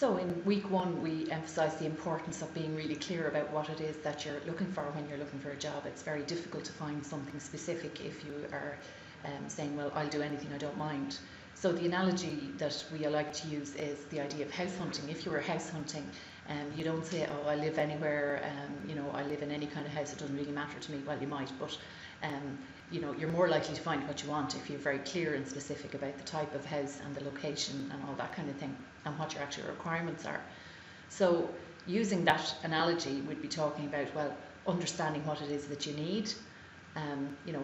So in week one, we emphasise the importance of being really clear about what it is that you're looking for when you're looking for a job. It's very difficult to find something specific if you are saying, well, I'll do anything, I don't mind. So the analogy that we like to use is the idea of house hunting. If you were house hunting, you don't say, oh, I live anywhere, I live in any kind of house, it doesn't really matter to me. Well, you might, but you're more likely to find what you want if you're very clear and specific about the type of house and the location and all that kind of thing, and what your actual requirements are. So using that analogy, we'd be talking about, well, understanding what it is that you need.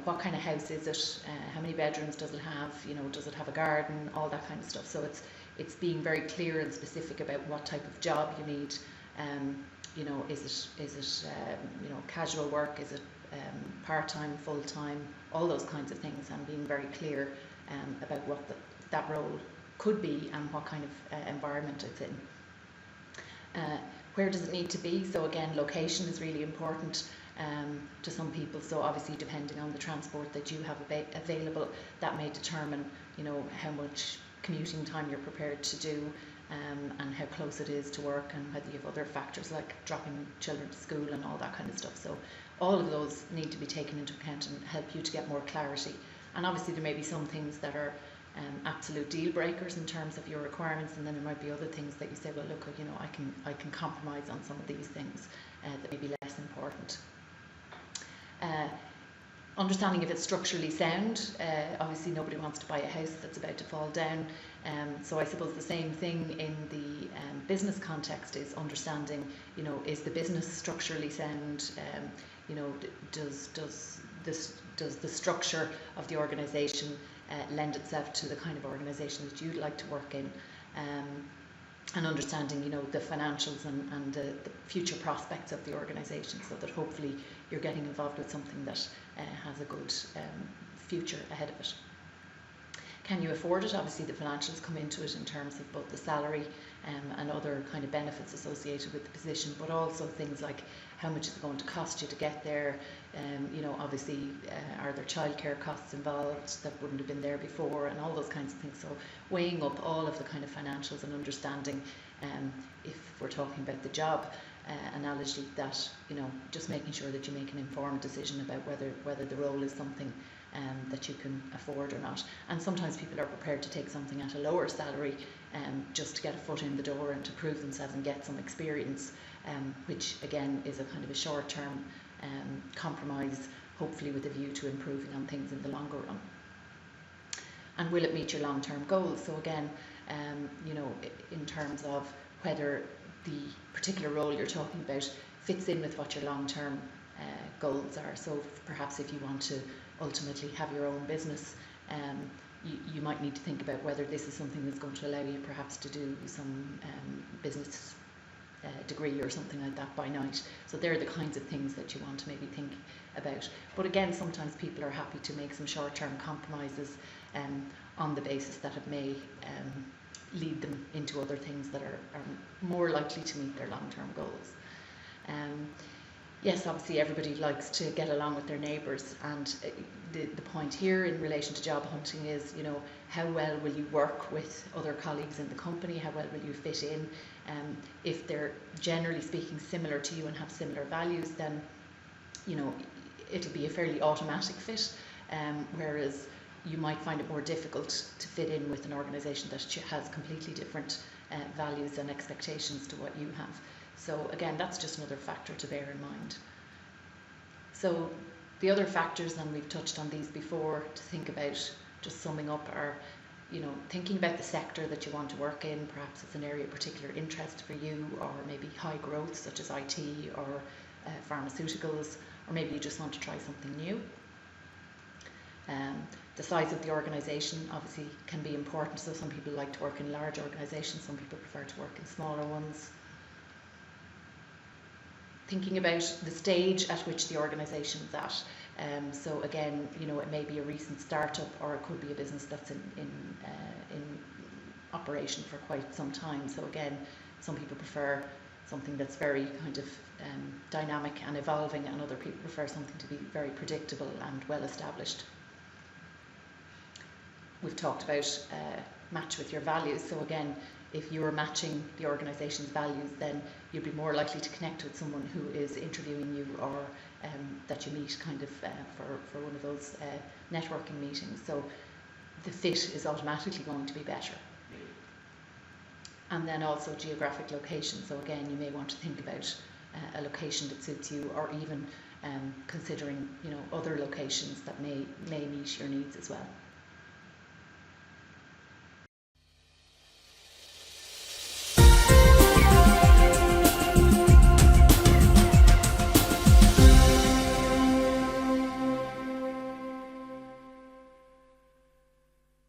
What kind of house is it? How many bedrooms does it have? Does it have a garden? All that kind of stuff. So it's being very clear and specific about what type of job you need. Is it casual work? Is it part-time, full-time? All those kinds of things, and being very clear about what that role could be and what kind of environment it's in. Where does it need to be? So again, location is really important to some people. So obviously, depending on the transport that you have available, that may determine, how much commuting time you're prepared to do, and how close it is to work, and whether you have other factors like dropping children to school and all that kind of stuff. So all of those need to be taken into account and help you to get more clarity. And obviously, there may be some things that are absolute deal breakers in terms of your requirements, and then there might be other things that you say, well, look, I can compromise on some of these things that may be less important. Understanding if it's structurally sound. Obviously, nobody wants to buy a house that's about to fall down. So I suppose the same thing in the business context is understanding, is the business structurally sound? Does the structure of the organisation lend itself to the kind of organisation that you'd like to work in? And understanding, the financials and the future prospects of the organisation, so that hopefully you're getting involved with something that has a good future ahead of it. Can you afford it? Obviously, the financials come into it in terms of both the salary and other kind of benefits associated with the position, but also things like how much is it going to cost you to get there? Obviously, are there childcare costs involved that wouldn't have been there before, and all those kinds of things. So weighing up all of the kind of financials and understanding, if we're talking about the job analogy, that just making sure that you make an informed decision about whether the role is something that you can afford or not. And sometimes people are prepared to take something at a lower salary just to get a foot in the door and to prove themselves and get some experience, which again is a kind of a short-term compromise, hopefully with a view to improving on things in the longer run. And will it meet your long-term goals? So again, in terms of whether the particular role you're talking about fits in with what your long-term goals are. So perhaps if you want to ultimately have your own business, you might need to think about whether this is something that's going to allow you perhaps to do some business degree or something like that by night. So they're the kinds of things that you want to maybe think about. But again, sometimes people are happy to make some short-term compromises on the basis that it may lead them into other things that are more likely to meet their long-term goals. Yes, obviously everybody likes to get along with their neighbours, and the point here in relation to job hunting is, how well will you work with other colleagues in the company, how well will you fit in? If they're generally speaking similar to you and have similar values, then it'll be a fairly automatic fit, whereas you might find it more difficult to fit in with an organisation that has completely different values and expectations to what you have. So again, that's just another factor to bear in mind. So the other factors, and we've touched on these before, to think about, just summing up, are thinking about the sector that you want to work in. Perhaps it's an area of particular interest for you, or maybe high growth such as IT or pharmaceuticals, or maybe you just want to try something new. The size of the organisation obviously can be important. So some people like to work in large organisations, some people prefer to work in smaller ones. Thinking about the stage at which the organisation is at. So again, it may be a recent startup, or it could be a business that's in operation for quite some time. So again, some people prefer something that's very kind of dynamic and evolving, and other people prefer something to be very predictable and well established. We've talked about match with your values. So again, if you're matching the organisation's values, then you'll be more likely to connect with someone who is interviewing you, or that you meet kind of for one of those networking meetings. So the fit is automatically going to be better. And then also geographic location. So again, you may want to think about a location that suits you, or even considering, you know, other locations that may meet your needs as well.